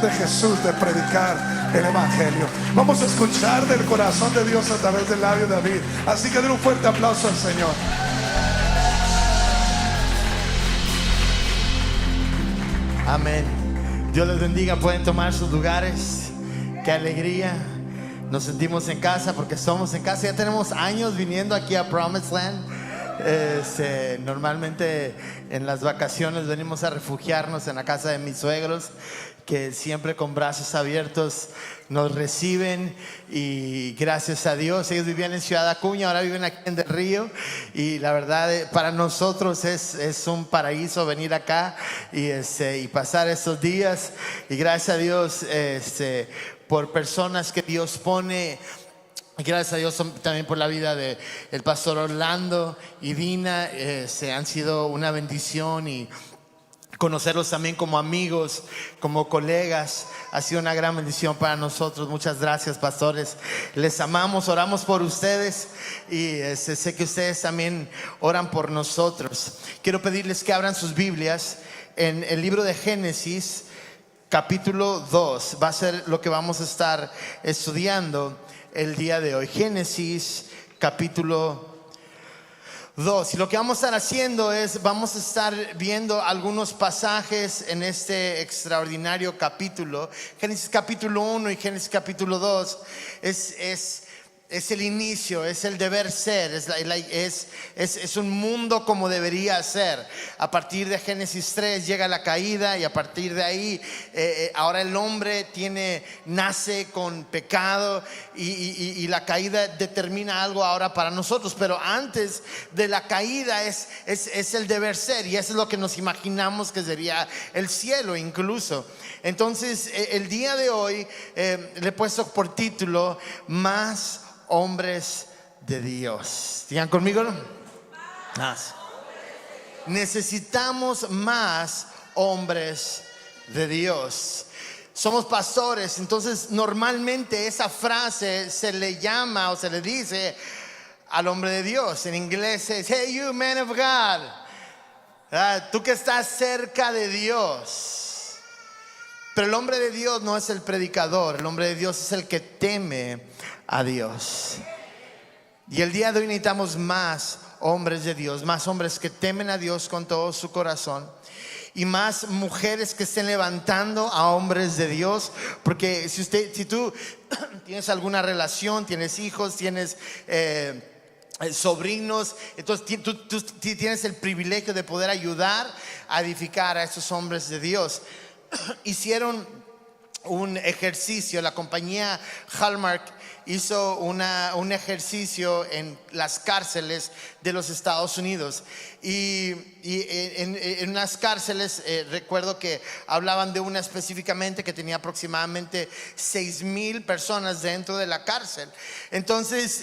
de Jesús, de predicar el evangelio. Vamos a escuchar del corazón de Dios a través del labio de David. Así que den un fuerte aplauso al Señor. Amén. Dios les bendiga. Pueden tomar sus lugares. Qué alegría. Nos sentimos en casa porque somos en casa. Ya tenemos años viniendo aquí a Promised Land. Normalmente en las vacaciones venimos a refugiarnos en la casa de mis suegros, que siempre con brazos abiertos nos reciben, y gracias a Dios. Ellos vivían en Ciudad Acuña, ahora viven aquí en Del Río, y la verdad para nosotros es un paraíso venir acá y pasar estos días. Y gracias a Dios por personas que Dios pone. Gracias a Dios también por la vida de el pastor Orlando y Dina. Se han sido una bendición, y conocerlos también como amigos, como colegas, ha sido una gran bendición para nosotros. Muchas gracias, pastores. Les amamos, oramos por ustedes, y sé que ustedes también oran por nosotros. Quiero pedirles que abran sus Biblias en el libro de Génesis, capítulo 2. Va a ser lo que vamos a estar estudiando el día de hoy. Génesis capítulo 2. Y lo que vamos a estar haciendo es, vamos a estar viendo algunos pasajes en este extraordinario capítulo. Génesis capítulo 1 y Génesis capítulo 2 es el inicio, es el deber ser, es un mundo como debería ser. A partir de Génesis 3 llega la caída, y a partir de ahí ahora el hombre nace con pecado, y la caída determina algo ahora para nosotros. Pero antes de la caída es el deber ser, y eso es lo que nos imaginamos que sería el cielo incluso. Entonces el día de hoy le he puesto por título: Más hombres de Dios. Digan conmigo, ¿no? Más. Necesitamos más hombres de Dios. Somos pastores, entonces normalmente esa frase se le llama o se le dice al hombre de Dios. En inglés es: hey you man of God, tú que estás cerca de Dios. Pero el hombre de Dios no es el predicador. El hombre de Dios es el que teme a Dios. Y el día de hoy necesitamos más hombres de Dios, más hombres que temen a Dios con todo su corazón, y más mujeres que estén levantando a hombres de Dios. Porque si tú tienes alguna relación, tienes hijos, tienes sobrinos, entonces tú tienes el privilegio de poder ayudar a edificar a esos hombres de Dios. Hicieron un ejercicio, la compañía Hallmark hizo un ejercicio en las cárceles de los Estados Unidos, y en unas cárceles recuerdo que hablaban de una específicamente que tenía aproximadamente 6,000 personas dentro de la cárcel. Entonces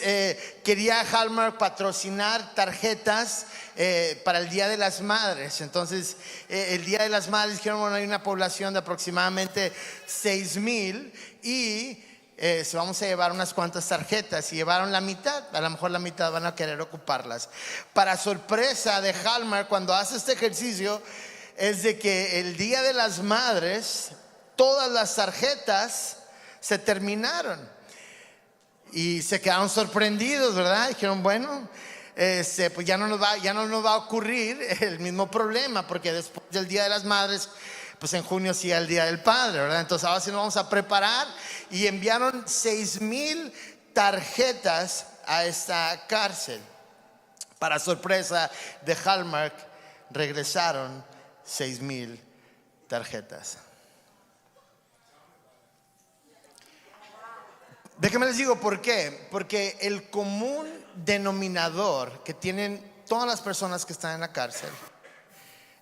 quería Hallmark patrocinar tarjetas para el Día de las Madres. Entonces el Día de las Madres dijeron: bueno, hay una población de aproximadamente 6,000, y vamos a llevar unas cuantas tarjetas. Y llevaron la mitad, a lo mejor la mitad van a querer ocuparlas. Para sorpresa de Hallmark, cuando hace este ejercicio, es de que el Día de las Madres todas las tarjetas se terminaron, y se quedaron sorprendidos, ¿verdad? Dijeron: bueno, pues ya no nos va a ocurrir el mismo problema, porque después del Día de las Madres, pues en junio sí el Día del Padre, ¿verdad? Entonces ahora sí nos vamos a preparar. Y enviaron 6,000 tarjetas a esta cárcel. Para sorpresa de Hallmark, regresaron 6,000 tarjetas. Déjenme les digo por qué. Porque el común denominador que tienen todas las personas que están en la cárcel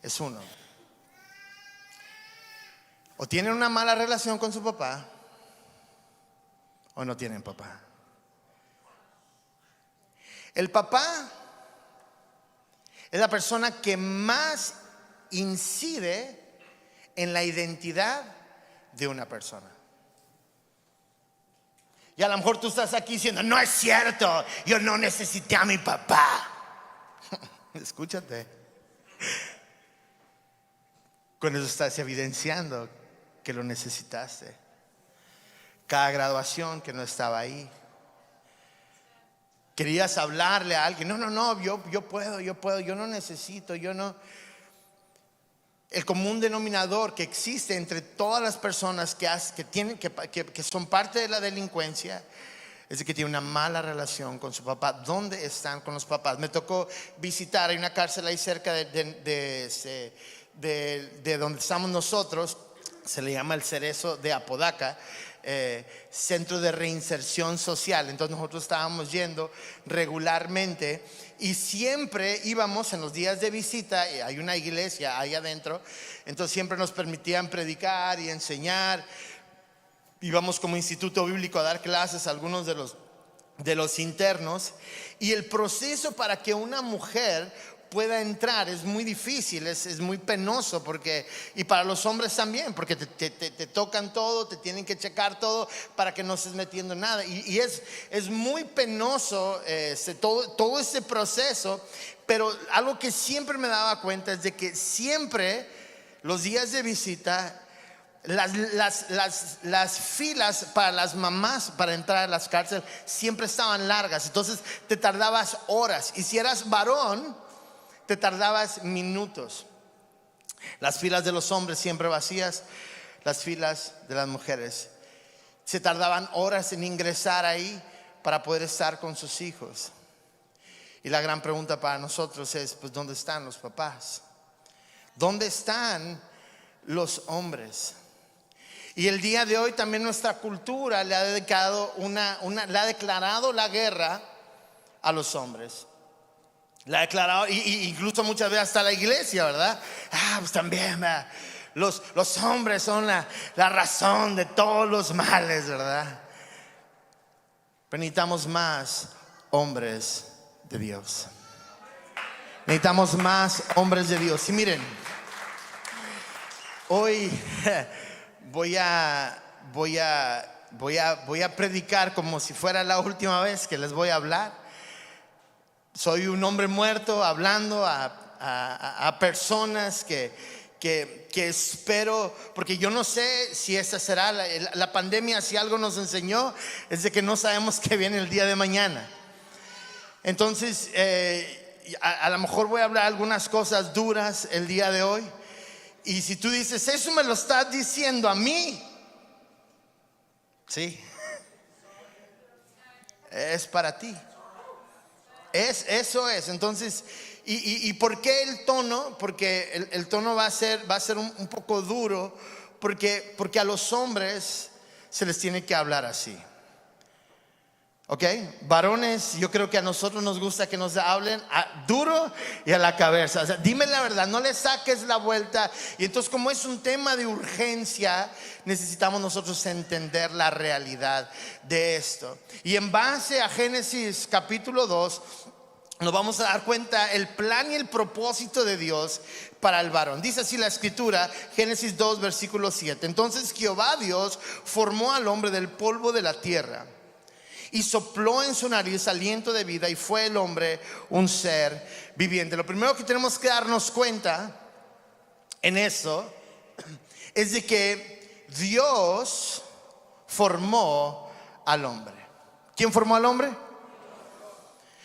es uno: o tienen una mala relación con su papá, o no tienen papá. El papá es la persona que más incide en la identidad de una persona. Y a lo mejor tú estás aquí diciendo: no es cierto, yo no necesité a mi papá. Escúchate. Con eso estás evidenciando que lo necesitaste. Cada graduación que no estaba ahí. Querías hablarle a alguien. No, yo puedo, yo no necesito, yo no. El común denominador que existe entre todas las personas que son parte de la delincuencia es de que tienen una mala relación con su papá. ¿Dónde están con los papás? Me tocó visitar, hay una cárcel ahí cerca de donde estamos nosotros, se le llama el Cerezo de Apodaca, centro de reinserción social. Entonces nosotros estábamos yendo regularmente y siempre íbamos en los días de visita. Hay una iglesia ahí adentro, entonces siempre nos permitían predicar y enseñar. Íbamos como instituto bíblico a dar clases a algunos de los internos, y el proceso para que una mujer pueda entrar es muy difícil, es muy penoso, y para los hombres también, porque te tocan todo, te tienen que checar todo para que no estés metiendo nada, y es muy penoso todo ese proceso. Pero algo que siempre me daba cuenta es de que siempre los días de visita, las filas para las mamás para entrar a las cárceles siempre estaban largas, entonces te tardabas horas, y si eras varón te tardabas minutos. Las filas de los hombres siempre vacías, las filas de las mujeres se tardaban horas en ingresar ahí para poder estar con sus hijos. Y la gran pregunta para nosotros es, pues, ¿dónde están los papás? ¿Dónde están los hombres? Y el día de hoy también nuestra cultura le ha dedicado le ha declarado la guerra a los hombres. La ha declarado, y incluso muchas veces hasta la iglesia, ¿verdad? Pues también, ¿verdad? Los hombres son la razón de todos los males, ¿verdad? Pero necesitamos más hombres de Dios. Necesitamos más hombres de Dios. Y miren, hoy voy a predicar como si fuera la última vez que les voy a hablar. Soy un hombre muerto hablando a personas que espero, porque yo no sé si esta será la pandemia. Si algo nos enseñó es de que no sabemos qué viene el día de mañana. Entonces a lo mejor voy a hablar algunas cosas duras el día de hoy, y si tú dices, eso me lo estás diciendo a mí, sí, es para ti. Eso es. Entonces, ¿y por qué el tono? Porque el tono va a ser un poco duro, porque a los hombres se les tiene que hablar así. ¿Ok? Varones, yo creo que a nosotros nos gusta que nos hablen duro y a la cabeza. O sea, dime la verdad, no le saques la vuelta. Y entonces, como es un tema de urgencia, necesitamos nosotros entender la realidad de esto. Y en base a Génesis capítulo 2, nos vamos a dar cuenta el plan y el propósito de Dios para el varón. Dice así la escritura, Génesis 2 versículo 7. Entonces Jehová Dios formó al hombre del polvo de la tierra y sopló en su nariz aliento de vida, y fue el hombre un ser viviente. Lo primero que tenemos que darnos cuenta en eso es de que Dios formó al hombre. ¿Quién formó al hombre?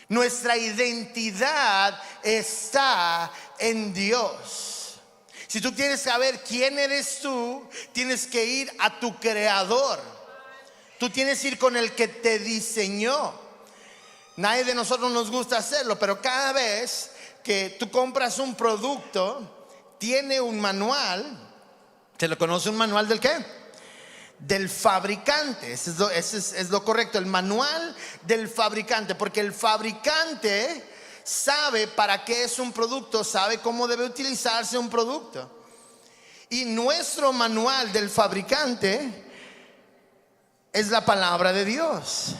Nuestra identidad está en Dios. Si tú quieres saber quién eres tú, tienes que ir a tu creador. Tú tienes que ir con el que te diseñó. Nadie de nosotros nos gusta hacerlo, pero cada vez que tú compras un producto, tiene un manual. ¿Se le conoce un manual del qué? Del fabricante. Eso es lo correcto, el manual del fabricante. Porque el fabricante sabe para qué es un producto, sabe cómo debe utilizarse un producto. Y nuestro manual del fabricante es la palabra de Dios.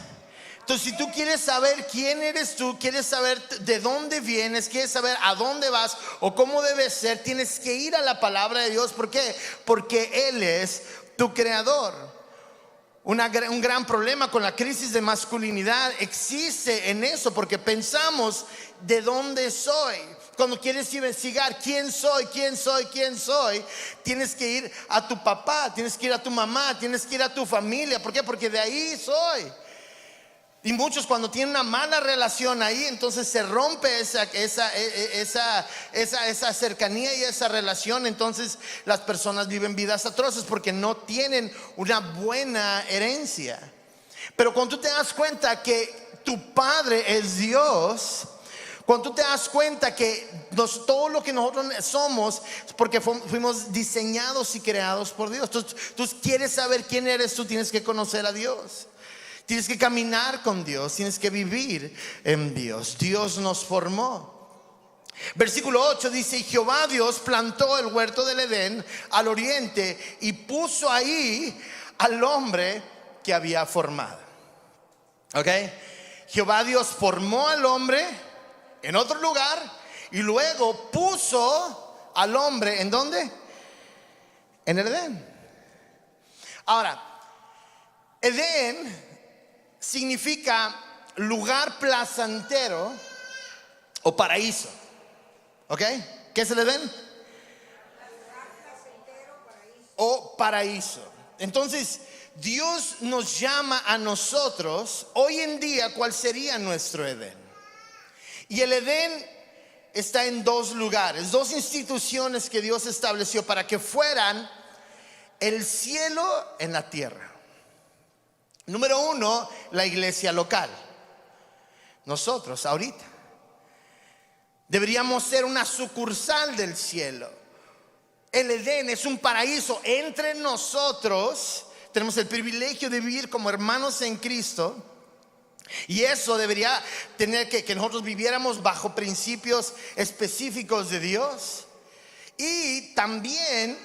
Entonces, si tú quieres saber quién eres tú, quieres saber de dónde vienes, quieres saber a dónde vas o cómo debes ser, tienes que ir a la palabra de Dios. ¿Por qué? Porque Él es tu creador. Un gran problema con la crisis de masculinidad existe en eso, porque pensamos, ¿de dónde soy? cuando quieres investigar quién soy, tienes que ir a tu papá, tienes que ir a tu mamá, tienes que ir a tu familia. ¿Por qué? Porque de ahí soy. Y muchos cuando tienen una mala relación ahí, entonces se rompe esa cercanía y esa relación. Entonces las personas viven vidas atroces porque no tienen una buena herencia. Pero cuando tú te das cuenta que tu Padre es Dios, cuando tú te das cuenta que todo lo que nosotros somos, porque fuimos diseñados y creados por Dios. Tú quieres saber quién eres tú, tienes que conocer a Dios. Tienes que caminar con Dios, tienes que vivir en Dios. Dios nos formó. Versículo 8 dice: y Jehová Dios plantó el huerto del Edén al oriente y puso ahí al hombre que había formado. ¿Ok? Jehová Dios formó al hombre en otro lugar y luego puso al hombre ¿en dónde? En el Edén. Ahora, Edén significa lugar placentero o paraíso. ¿Ok? ¿Qué es el Edén? O paraíso. Entonces Dios nos llama a nosotros hoy en día. ¿Cuál sería nuestro Edén? Y el Edén está en dos lugares, dos instituciones que Dios estableció para que fueran el cielo en la tierra. Número uno, la iglesia local. Nosotros ahorita deberíamos ser una sucursal del cielo. El Edén es un paraíso entre nosotros. Tenemos el privilegio de vivir como hermanos en Cristo. Y eso debería tener que nosotros viviéramos bajo principios específicos de Dios. Y también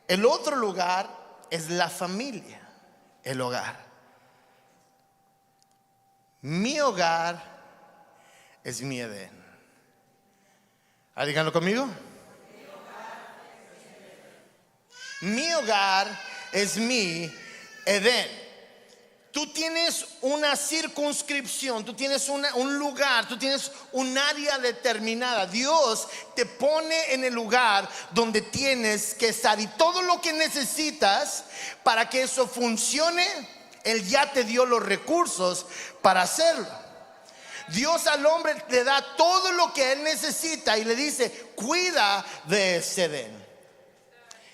el otro lugar es la familia, el hogar. Mi hogar es mi Edén. Díganlo conmigo. Mi hogar es mi Edén. Tú tienes una circunscripción, tú tienes un lugar, tú tienes un área determinada. Dios te pone en el lugar donde tienes que estar. Y todo lo que necesitas para que eso funcione, Él ya te dio los recursos para hacerlo. Dios al hombre le da todo lo que él necesita y le dice: cuida de ese Edén.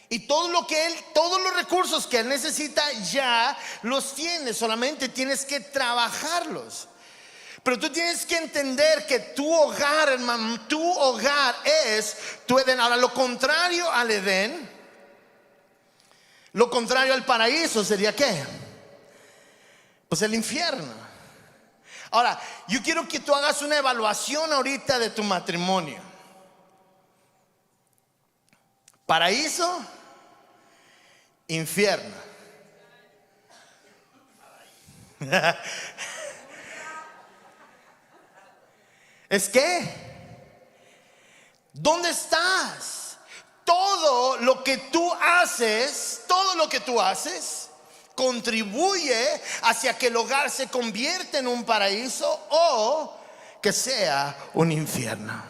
Y todos los recursos que él necesita ya los tiene, solamente tienes que trabajarlos. Pero tú tienes que entender que tu hogar, hermano, tu hogar es tu Edén. Ahora, lo contrario al Edén, lo contrario al paraíso sería ¿qué? Pues el infierno. Ahora, yo quiero que tú hagas una evaluación ahorita de tu matrimonio. Paraíso, infierno. Es que, ¿dónde estás? Todo lo que tú haces contribuye hacia que el hogar se convierta en un paraíso o que sea un infierno.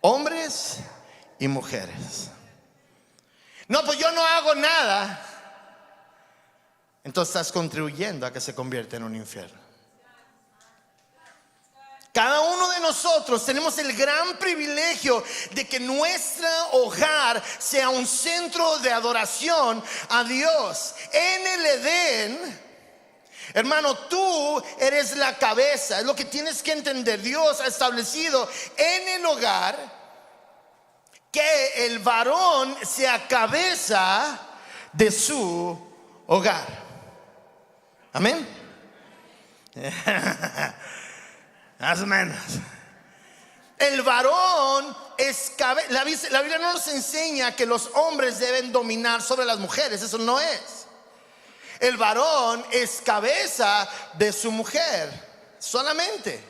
Hombres y mujeres. No, pues yo no hago nada. Entonces estás contribuyendo a que se convierta en un infierno. Cada uno de nosotros tenemos el gran privilegio de que nuestro hogar sea un centro de adoración a Dios. En el Edén, hermano, tú eres la cabeza. Es lo que tienes que entender. Dios ha establecido en el hogar que el varón sea cabeza de su hogar. Amén. Más o menos. El varón es cabeza. La Biblia no nos enseña que los hombres deben dominar sobre las mujeres. Eso no es. El varón es cabeza de su mujer solamente.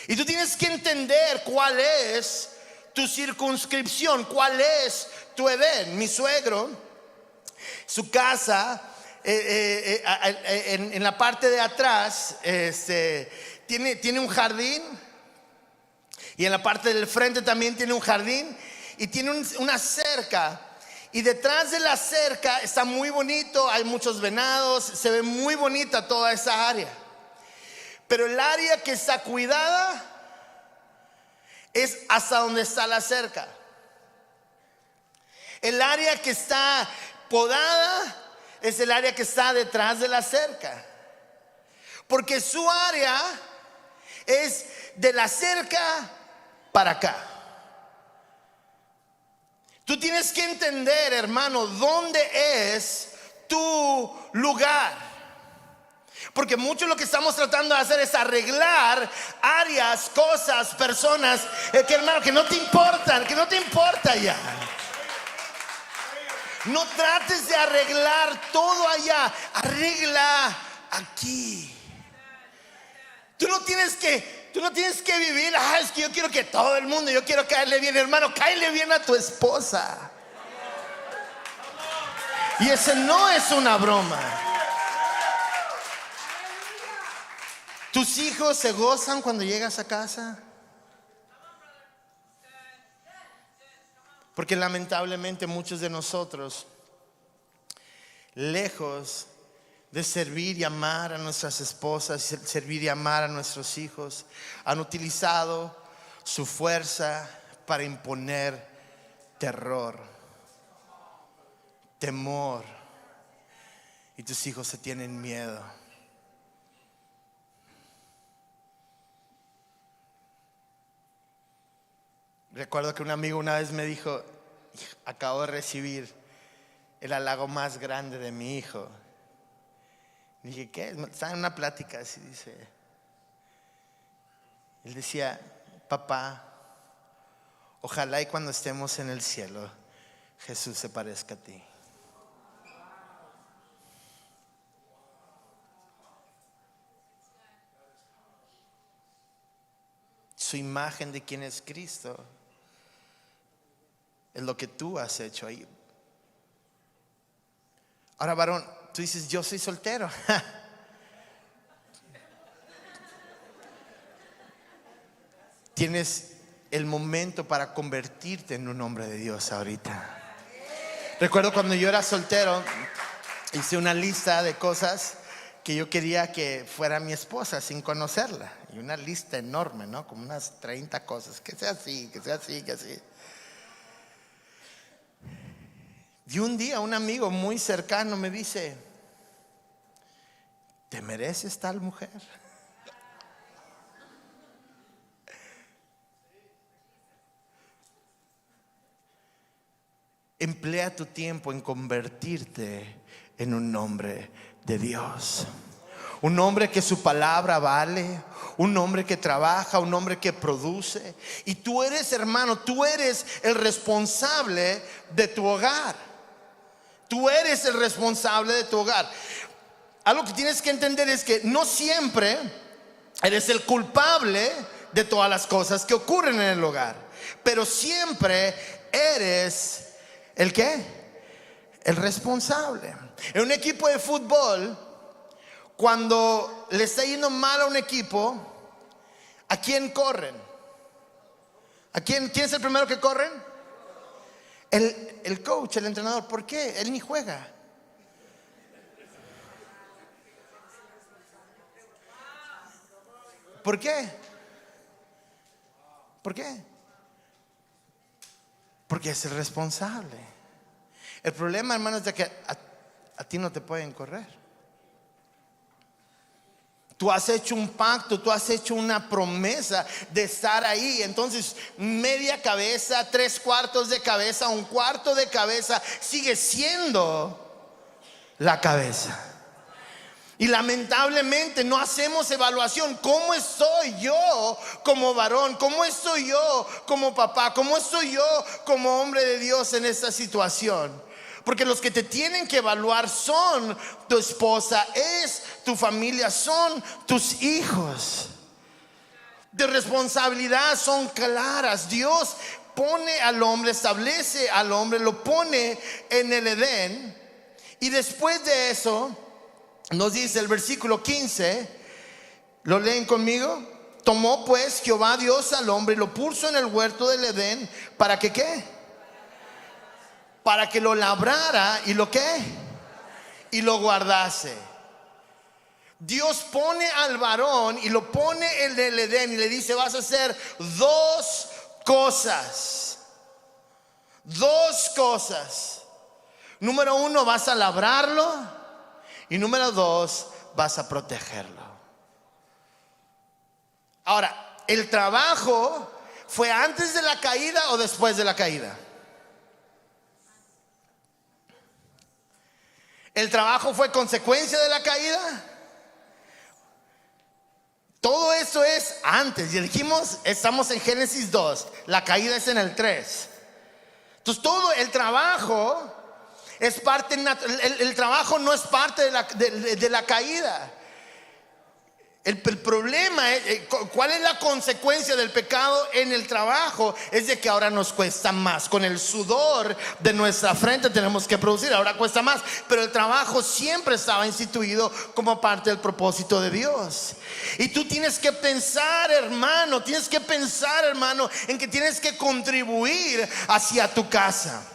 Y tú tienes que entender cuál es tu circunscripción, cuál es tu Edén. Mi suegro, su casa en la parte de atrás tiene un jardín Y en la parte del frente también tiene un jardín y tiene una cerca. Y detrás de la cerca está muy bonito, hay muchos venados, se ve muy bonita toda esa área. Pero el área que está cuidada es hasta donde está la cerca. El área que está podada es el área que está detrás de la cerca. Porque su área es de la cerca para acá. Tú tienes que entender, hermano, dónde es tu lugar. Porque mucho lo que estamos tratando de hacer es arreglar áreas, cosas, personas que, hermano, que no te importan, que no te importa ya. No trates de arreglar todo allá, arregla aquí. Tú no tienes que vivir, es que yo quiero que todo el mundo, yo quiero caerle bien, hermano, cáele bien a tu esposa. Y ese no es una broma. ¿Tus hijos se gozan cuando llegas a casa? Porque lamentablemente muchos de nosotros, lejos de servir y amar a nuestras esposas, servir y amar a nuestros hijos, han utilizado su fuerza para imponer terror, temor, y tus hijos se tienen miedo. Recuerdo que un amigo una vez me dijo: acabo de recibir el halago más grande de mi hijo. Dije: ¿qué? Estaba en una plática así, dice. Él decía: papá, ojalá y cuando estemos en el cielo Jesús se parezca a ti. Su imagen de quién es Cristo es lo que tú has hecho ahí. Ahora, varón, tú dices: yo soy soltero. Tienes el momento para convertirte en un hombre de Dios ahorita. Recuerdo cuando yo era soltero, hice una lista de cosas que yo quería que fuera mi esposa sin conocerla. Y una lista enorme, ¿no? Como unas 30 cosas. Que sea así, que sea así, que así. Y un día un amigo muy cercano me dice: ¿te mereces tal mujer? Emplea tu tiempo en convertirte en un hombre de Dios. Un hombre que su palabra vale, un hombre que trabaja, un hombre que produce. Y tú eres, hermano, tú eres el responsable de tu hogar. Tú eres el responsable de tu hogar. Algo que tienes que entender es que no siempre eres el culpable de todas las cosas que ocurren en el hogar, pero siempre eres ¿el qué? El responsable. En un equipo de fútbol, cuando le está yendo mal a un equipo, ¿a quién corren? ¿Quién es el primero que corren? El coach, el entrenador. ¿Por qué? Él ni juega. ¿Por qué? ¿Por qué? Porque es el responsable. El problema, hermano, es de que a ti no te pueden correr. Tú has hecho un pacto, tú has hecho una promesa de estar ahí. Entonces, media cabeza, 3/4 de cabeza, 1/4 de cabeza sigue siendo la cabeza. Y lamentablemente no hacemos evaluación. ¿Cómo estoy yo como varón? ¿Cómo estoy yo como papá? ¿Cómo estoy yo como hombre de Dios en esta situación? Porque los que te tienen que evaluar son tu esposa, es tu familia, son tus hijos. De responsabilidad son claras. Dios pone al hombre, establece al hombre, lo pone en el Edén. Y después de eso nos dice el versículo 15, ¿lo leen conmigo? Tomó pues Jehová Dios al hombre y lo puso en el huerto del Edén. ¿Para que qué? Para que lo labrara y lo qué? Y lo guardase. Dios pone al varón y lo pone en el Edén y le dice: vas a hacer dos cosas. Dos cosas. Número uno, vas a labrarlo. Y número dos, vas a protegerlo. Ahora, ¿el trabajo fue antes de la caída o después de la caída? ¿El trabajo fue consecuencia de la caída? Todo eso es antes. Ya dijimos, estamos en Génesis 2. La caída es en el 3. Entonces todo el trabajo es parte, el trabajo no es parte de la caída. El problema es, ¿cuál es la consecuencia del pecado en el trabajo? Es de que ahora nos cuesta más. Con el sudor de nuestra frente tenemos que producir, ahora cuesta más. Pero el trabajo siempre estaba instituido como parte del propósito de Dios. Y tú tienes que pensar, hermano, en que tienes que contribuir hacia tu casa.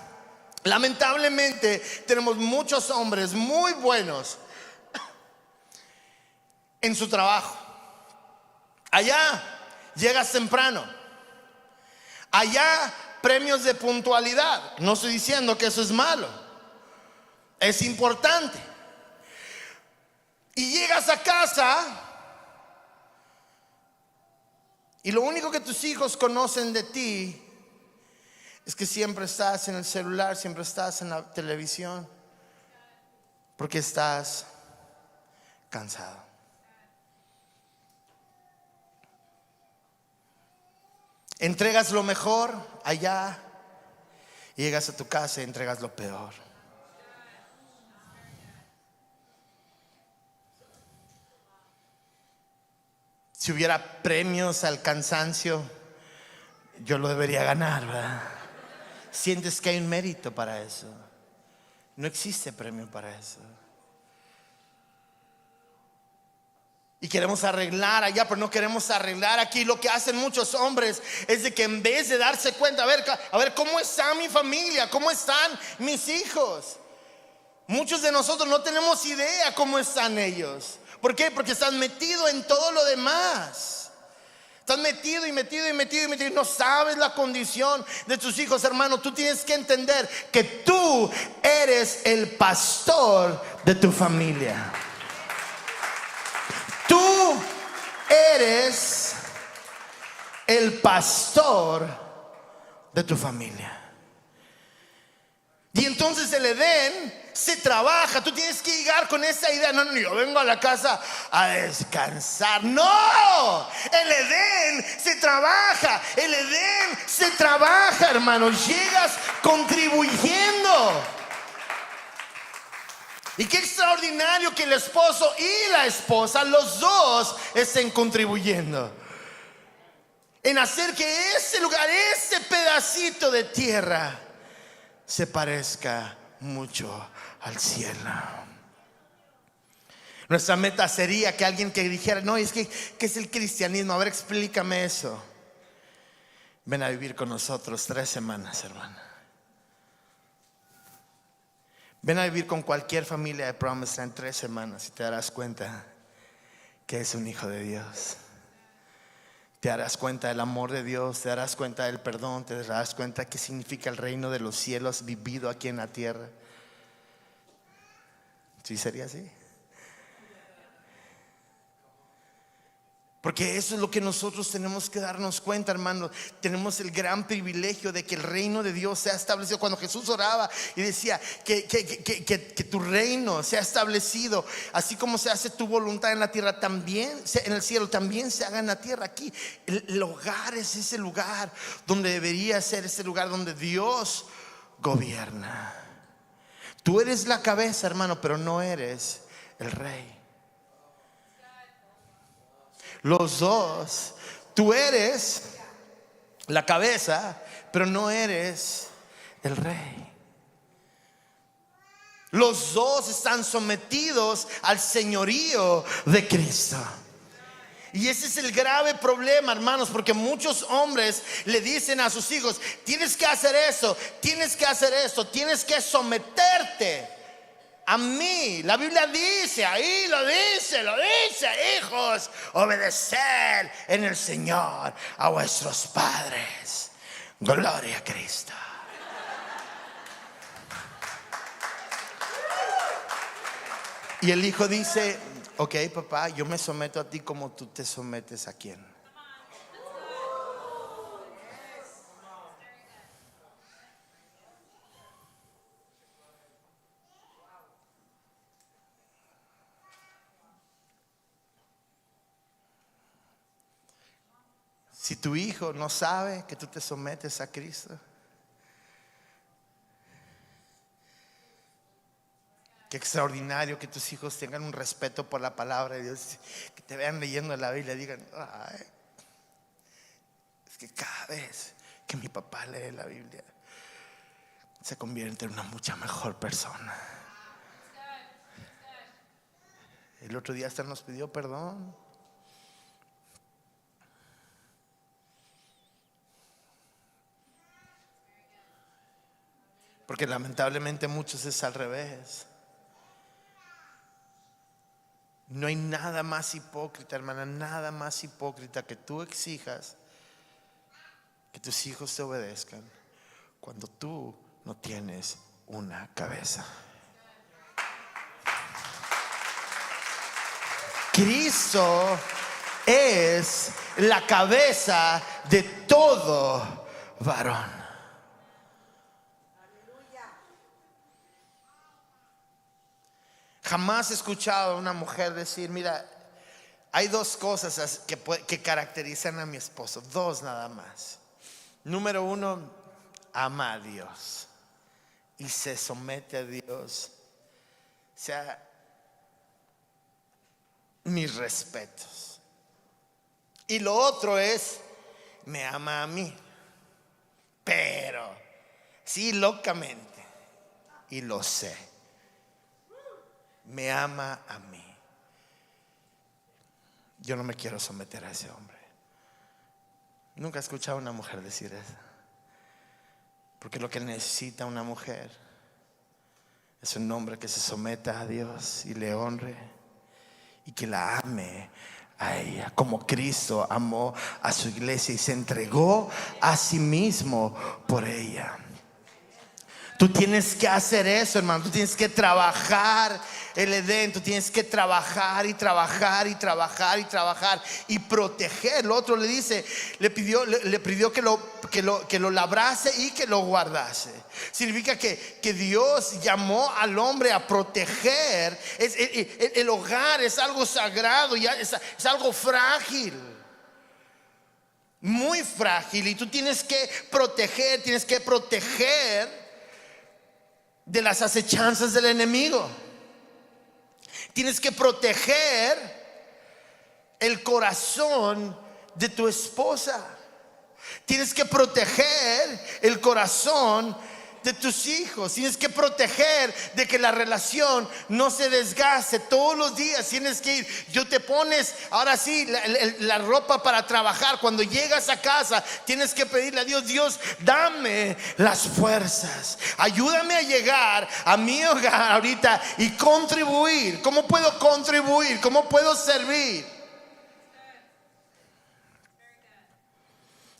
Lamentablemente tenemos muchos hombres muy buenos en su trabajo. Allá llegas temprano. Allá premios de puntualidad. No estoy diciendo que eso es malo, es importante. Y llegas a casa y lo único que tus hijos conocen de ti es que siempre estás en el celular, siempre estás en la televisión, porque estás cansado. Entregas lo mejor allá y llegas a tu casa y entregas lo peor. Si hubiera premios al cansancio, yo lo debería ganar, ¿verdad? Sientes que hay un mérito para eso. No existe premio para eso. Y queremos arreglar allá, pero no queremos arreglar aquí. Lo que hacen muchos hombres es de que en vez de darse cuenta, a ver cómo está mi familia, cómo están mis hijos. Muchos de nosotros no tenemos idea cómo están ellos. ¿Por qué? Porque están metidos en todo lo demás. Estás metido y no sabes la condición de tus hijos, hermano. Tú tienes que entender que tú eres el pastor de tu familia. Tú eres el pastor de tu familia. Y entonces el Edén se trabaja. Tú tienes que llegar con esa idea. No, yo vengo a la casa a descansar. No, el Edén se trabaja. El Edén se trabaja, hermano. Llegas contribuyendo. Y qué extraordinario que el esposo y la esposa, los dos, estén contribuyendo en hacer que ese lugar, ese pedacito de tierra, se parezca mucho al cielo. Nuestra meta sería que alguien que dijera: no, es que ¿qué es el cristianismo? A ver, explícame eso. Ven a vivir con nosotros 3 semanas, hermano. Ven a vivir con cualquier familia de Promise en 3 semanas y te darás cuenta que es un hijo de Dios. Te darás cuenta del amor de Dios, te darás cuenta del perdón, te darás cuenta qué significa el reino de los cielos vivido aquí en la tierra. ¿Sí sería así? Porque eso es lo que nosotros tenemos que darnos cuenta, hermanos. Tenemos el gran privilegio de que el reino de Dios sea establecido. Cuando Jesús oraba y decía que tu reino sea establecido, así como se hace tu voluntad en la tierra, también en el cielo, también se haga en la tierra. Aquí el hogar es ese lugar donde debería ser, ese lugar donde Dios gobierna. Tú eres la cabeza, hermano, pero no eres el rey. Los dos, tú eres la cabeza, pero no eres el rey. Los dos están sometidos al señorío de Cristo. Y ese es el grave problema, hermanos, porque muchos hombres le dicen a sus hijos: tienes que hacer eso, tienes que hacer esto, tienes que someterte a mí. La Biblia dice, ahí lo dice, hijos, obedecer en el Señor a vuestros padres. Gloria a Cristo. Y el hijo dice: ok, papá, yo me someto a ti como tú te sometes a quién. Si tu hijo no sabe que tú te sometes a Cristo, qué extraordinario que tus hijos tengan un respeto por la palabra de Dios, que te vean leyendo la Biblia y digan: ay, es que cada vez que mi papá lee la Biblia se convierte en una mucha mejor persona. El otro día hasta nos pidió perdón. Porque lamentablemente muchos es al revés. No hay nada más hipócrita, hermana, nada más hipócrita que tú exijas que tus hijos te obedezcan cuando tú no tienes una cabeza. Cristo es la cabeza de todo varón. Jamás he escuchado a una mujer decir: mira, hay dos cosas que caracterizan a mi esposo, dos nada más. Número uno, ama a Dios y se somete a Dios. O sea, mis respetos. Y lo otro es: me ama a mí, pero sí, locamente, y lo sé, me ama a mí. Yo no me quiero someter a ese hombre. Nunca he escuchado a una mujer decir eso. Porque lo que necesita una mujer es un hombre que se someta a Dios y le honre y que la ame a ella, como Cristo amó a su iglesia y se entregó a sí mismo por ella. Tú tienes que hacer eso, hermano. Tú tienes que trabajar el Edén. Tú tienes que trabajar y trabajar y trabajar y trabajar y proteger. El otro le pidió que lo labrase y que lo guardase. Significa que Dios llamó al hombre a proteger. El hogar es algo sagrado, es algo frágil, muy frágil, y tú tienes que proteger de las acechanzas del enemigo. Tienes que proteger el corazón de tu esposa. Tienes que proteger el corazón de tus hijos. Tienes que proteger de que la relación no se desgaste. Todos los días tienes que ir. Yo te pones ahora sí la ropa para trabajar. Cuando llegas a casa tienes que pedirle a Dios: Dios, dame las fuerzas, ayúdame a llegar a mi hogar ahorita y contribuir. ¿Cómo puedo contribuir? ¿Cómo puedo servir?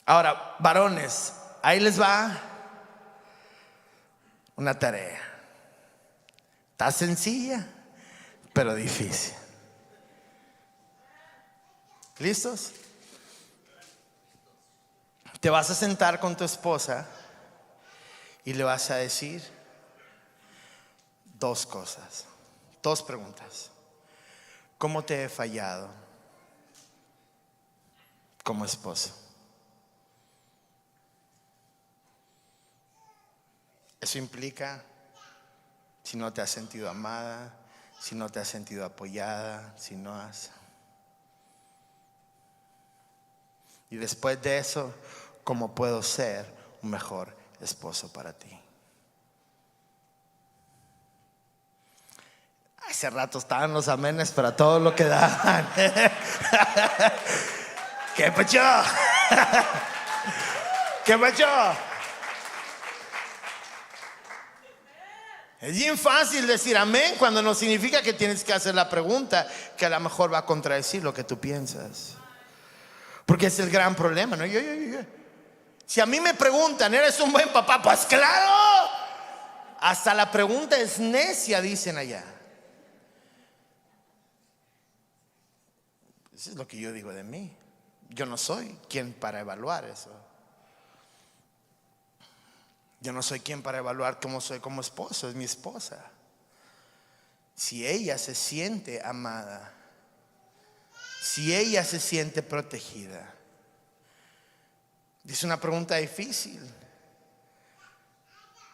Ahora, varones, ahí les va una tarea. Está sencilla, pero difícil. ¿Listos? Te vas a sentar con tu esposa y le vas a decir dos cosas, dos preguntas. ¿Cómo te he fallado como esposo? Eso implica si no te has sentido amada, si no te has sentido apoyada, si no has. Y después de eso, ¿cómo puedo ser un mejor esposo para ti? Hace rato estaban los amenes para todo lo que daban. ¿Qué pacho? ¿Qué pacho? Es bien fácil decir amén cuando no significa que tienes que hacer la pregunta que a lo mejor va a contradecir lo que tú piensas. Porque es el gran problema, ¿no? Si a mí me preguntan, ¿eres un buen papá? Pues claro. Hasta la pregunta es necia, dicen allá. Eso es lo que yo digo de mí. Yo no soy quien para evaluar eso. Yo no soy quien para evaluar cómo soy como esposo. Es mi esposa. Si ella se siente amada, si ella se siente protegida. Es una pregunta difícil.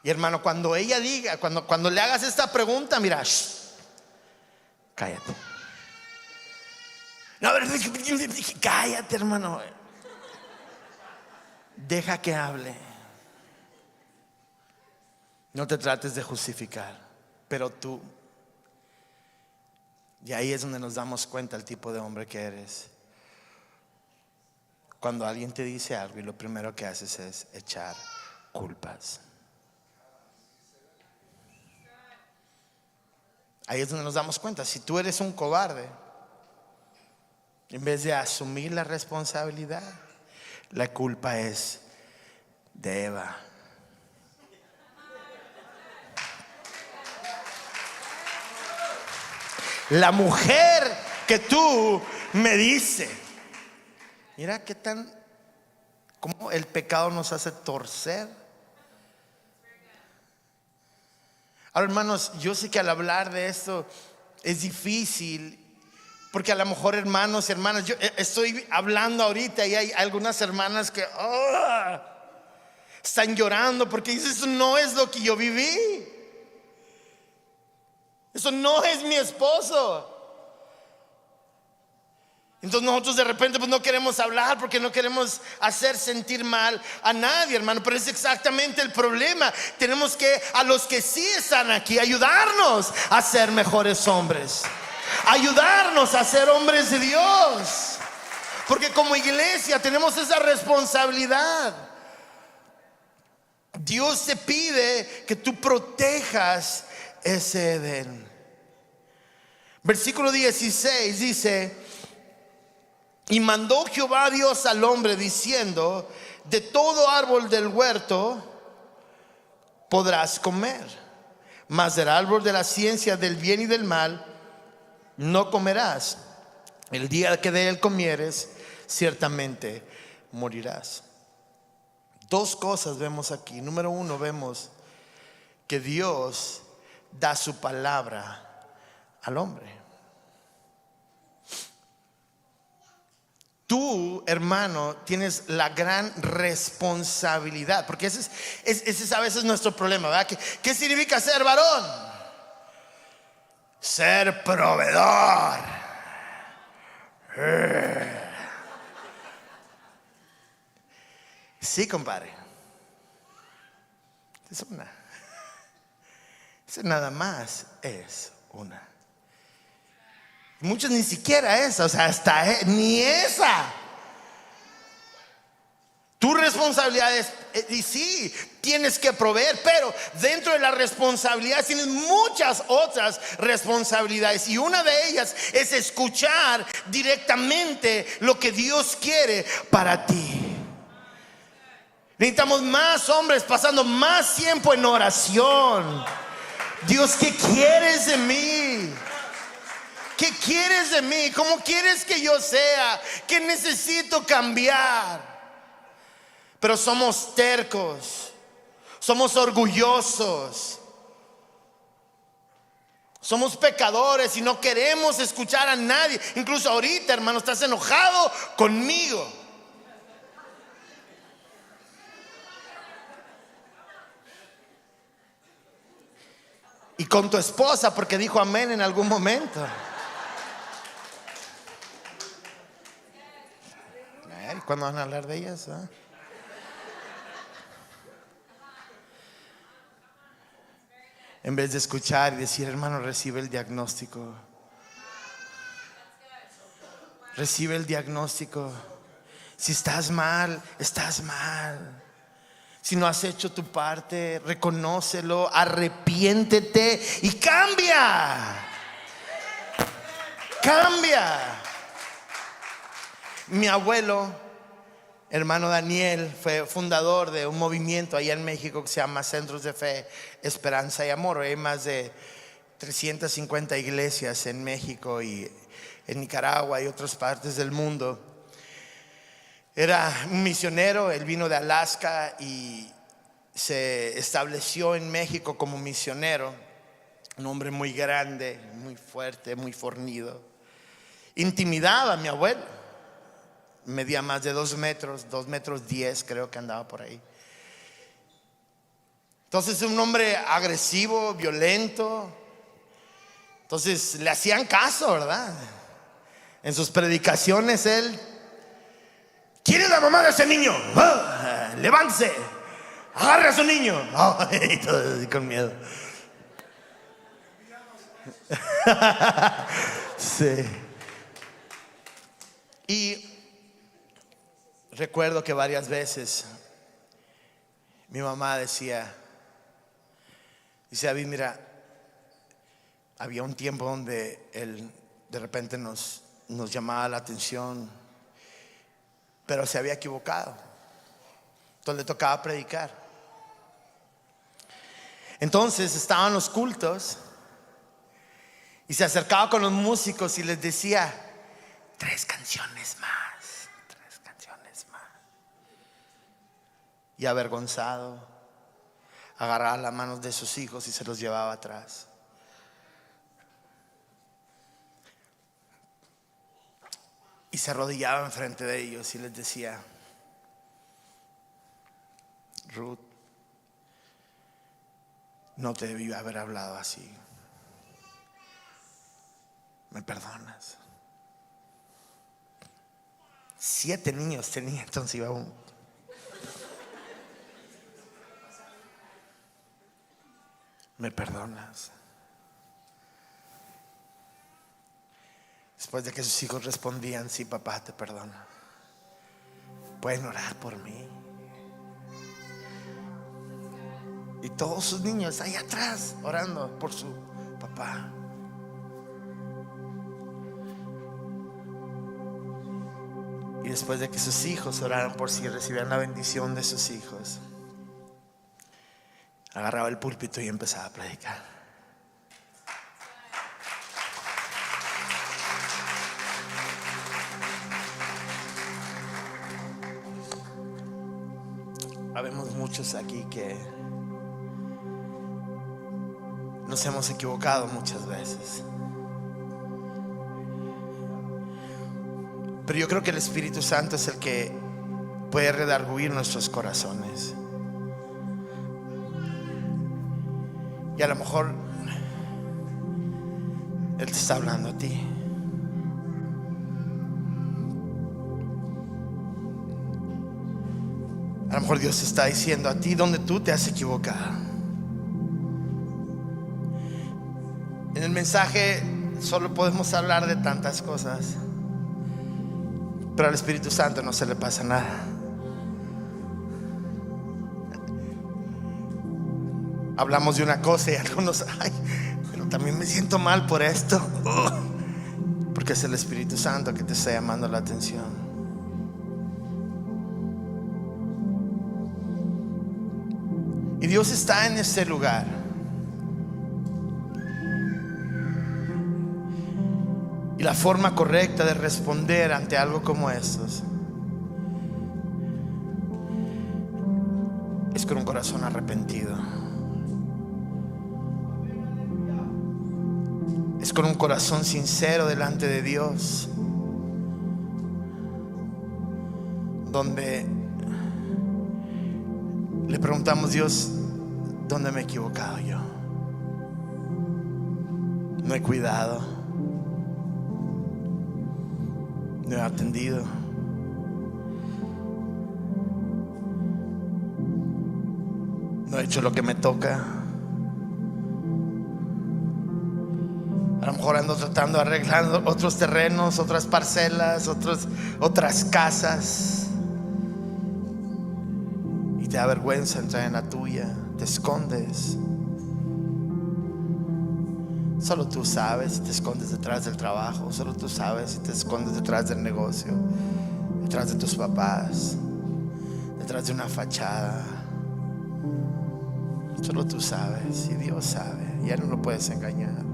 Y hermano, cuando ella diga, cuando le hagas esta pregunta, mira, cállate. No, cállate, hermano. Deja que hable. No te trates de justificar, pero tú. Y ahí es donde nos damos cuenta el tipo de hombre que eres. Cuando alguien te dice algo y lo primero que haces es echar culpas. Ahí es donde nos damos cuenta. Si tú eres un cobarde, en vez de asumir la responsabilidad, la culpa es de Eva. La mujer que tú me dices. Mira qué tan, cómo el pecado nos hace torcer. Ahora, hermanos, yo sé que al hablar de esto es difícil, porque a lo mejor, hermanos y hermanas, yo estoy hablando ahorita y hay algunas hermanas que están llorando porque dicen, eso no es lo que yo viví. Eso no es mi esposo. Entonces nosotros de repente pues no queremos hablar porque no queremos hacer sentir mal a nadie, hermano. Pero es exactamente el problema. Tenemos que, a los que sí están aquí, ayudarnos a ser mejores hombres, ayudarnos a ser hombres de Dios. Porque como iglesia tenemos esa responsabilidad. Dios te pide que tú protejas ese Edén. Versículo 16 dice: y mandó Jehová Dios al hombre diciendo: de todo árbol del huerto podrás comer, mas del árbol de la ciencia del bien y del mal no comerás. El día que de él comieres, ciertamente morirás. Dos cosas vemos aquí. Número uno, vemos que Dios da su palabra al hombre. Tú, hermano, tienes la gran responsabilidad, porque ese es a veces nuestro problema, ¿verdad? ¿Qué significa ser varón? Ser proveedor. Sí, compadre. Es una. Eso nada más es una. Muchos ni siquiera esa, o sea, hasta ni esa. Tu responsabilidad es, y sí, tienes que proveer, pero dentro de la responsabilidad tienes muchas otras responsabilidades. Y una de ellas es escuchar directamente lo que Dios quiere para ti. Necesitamos más hombres pasando más tiempo en oración. Dios, ¿qué quieres de mí? ¿Qué quieres de mí? ¿Cómo quieres que yo sea? ¿Qué necesito cambiar? Pero somos tercos, somos orgullosos, somos pecadores y no queremos escuchar a nadie. Incluso ahorita, hermano, estás enojado conmigo. Y con tu esposa porque dijo amén en algún momento. ¿Cuándo van a hablar de ellas? en vez de escuchar y decir, hermano, recibe el diagnóstico. Recibe el diagnóstico. Si estás mal, estás mal. Si no has hecho tu parte, reconócelo, arrepiéntete y cambia. Cambia. Mi abuelo, hermano Daniel, fue fundador de un movimiento allá en México que se llama Centros de Fe, Esperanza y Amor. Hay más de 350 iglesias en México y en Nicaragua y otras partes del mundo. Era un misionero, él vino de Alaska y se estableció en México como misionero. Un hombre muy grande, muy fuerte, muy fornido. Intimidaba a mi abuelo. Medía más de 2 metros, 2 metros 10, creo que andaba por ahí. Entonces, un hombre agresivo, violento. Entonces, le hacían caso, ¿verdad? En sus predicaciones él: ¿quién es la mamá de ese niño? ¡Oh! Levántese, agarre a su niño. Oh, y todo así con miedo. Sí. Y recuerdo que varias veces mi mamá decía, dice, David, mira, había un tiempo donde él de repente nos llamaba la atención, pero se había equivocado. Entonces le tocaba predicar. Entonces estaban los cultos y se acercaba con los músicos y les decía: 3 canciones más, 3 canciones más. Y avergonzado, agarraba las manos de sus hijos y se los llevaba atrás. Y se arrodillaba enfrente de ellos y les decía: Ruth, no te debí haber hablado así. ¿Me perdonas? 7 niños tenía, entonces iba uno. ¿Me perdonas? Después de que sus hijos respondían: sí, papá, te perdono. ¿Pueden orar por mí? Y todos sus niños ahí atrás orando por su papá. Y después de que sus hijos oraran por sí, recibían la bendición de sus hijos, agarraba el púlpito y empezaba a predicar. Habemos muchos aquí que nos hemos equivocado muchas veces, pero yo creo que el Espíritu Santo es el que puede redarguir nuestros corazones. Y a lo mejor Él te está hablando a ti. A lo mejor Dios te está diciendo a ti donde tú te has equivocado. En el mensaje solo podemos hablar de tantas cosas, pero al Espíritu Santo no se le pasa nada. Hablamos de una cosa y algunos, ay, pero también me siento mal por esto. Porque es el Espíritu Santo que te está llamando la atención. Y Dios está en este lugar. Y la forma correcta de responder ante algo como estos es con un corazón arrepentido. Es con un corazón sincero delante de Dios, donde le preguntamos: Dios, ¿dónde me he equivocado yo? No he cuidado, no he atendido, no he hecho lo que me toca. mejor ando tratando de arreglar otros terrenos, otras parcelas, otras casas. Y te da vergüenza entrar en la tuya, te escondes. Solo tú sabes si te escondes detrás del trabajo. Solo tú sabes si te escondes detrás del negocio, detrás de tus papás, detrás de una fachada. Solo tú sabes y Dios sabe. Ya no lo puedes engañar.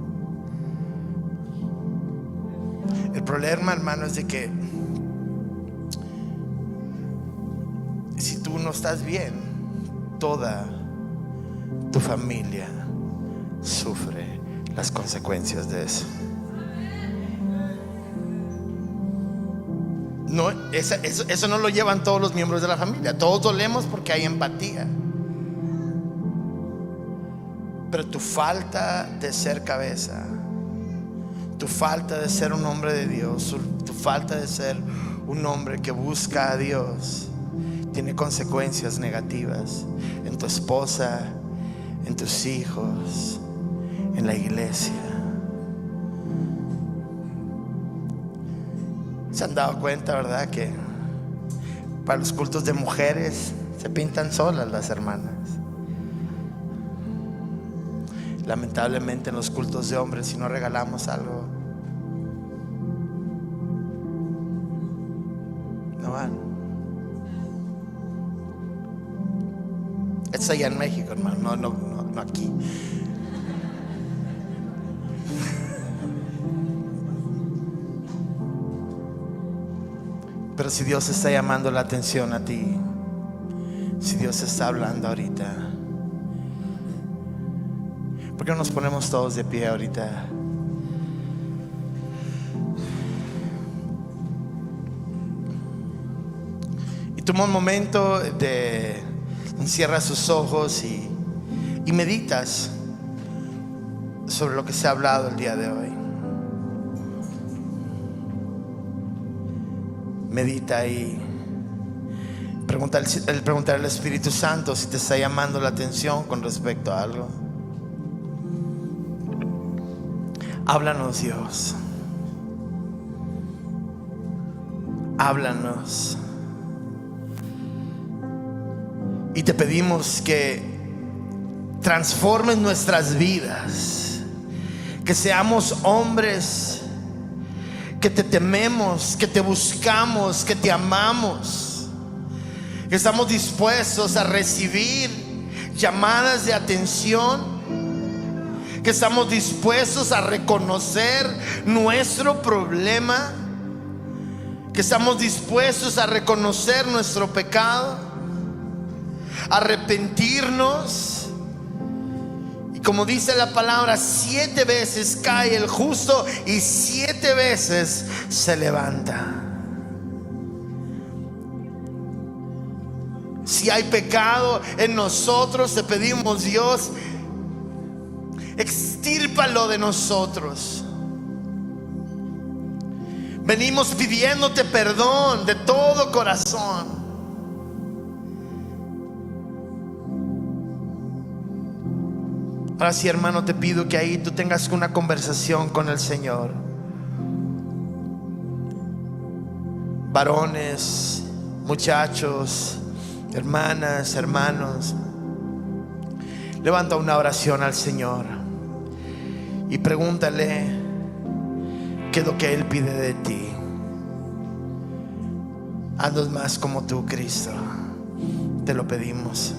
El problema, hermano, es de que si tú no estás bien, toda tu familia sufre las consecuencias de eso. No, eso no lo llevan todos los miembros de la familia. Todos dolemos porque hay empatía. Pero tu falta de ser cabeza, tu falta de ser un hombre de Dios, tu falta de ser un hombre que busca a Dios, tiene consecuencias negativas en tu esposa, en tus hijos, en la iglesia. ¿Se han dado cuenta, verdad, que para los cultos de mujeres se pintan solas las hermanas? Lamentablemente en los cultos de hombres, si no regalamos algo, no van. Esto es allá en México, hermano, no aquí. Pero si Dios está llamando la atención a ti, si Dios está hablando ahorita, ¿por qué no nos ponemos todos de pie ahorita? Y toma un momento cierra sus ojos y meditas sobre lo que se ha hablado el día de hoy. Medita y preguntar al Espíritu Santo si te está llamando la atención con respecto a algo. Háblanos, Dios. Háblanos. Y te pedimos que transformes nuestras vidas, que seamos hombres que te tememos, que te buscamos, que te amamos, que estamos dispuestos a recibir llamadas de atención, que estamos dispuestos a reconocer nuestro problema, que estamos dispuestos a reconocer nuestro pecado, arrepentirnos. Y como dice la palabra, 7 veces cae el justo y 7 veces se levanta. Si hay pecado en nosotros, te pedimos, Dios, extírpalo de nosotros. Venimos pidiéndote perdón de todo corazón. Ahora sí, hermano, te pido que ahí tú tengas una conversación con el Señor. Varones, muchachos, hermanas, hermanos, levanta una oración al Señor y pregúntale qué es lo que Él pide de ti. Haznos más como tú, Cristo. Te lo pedimos.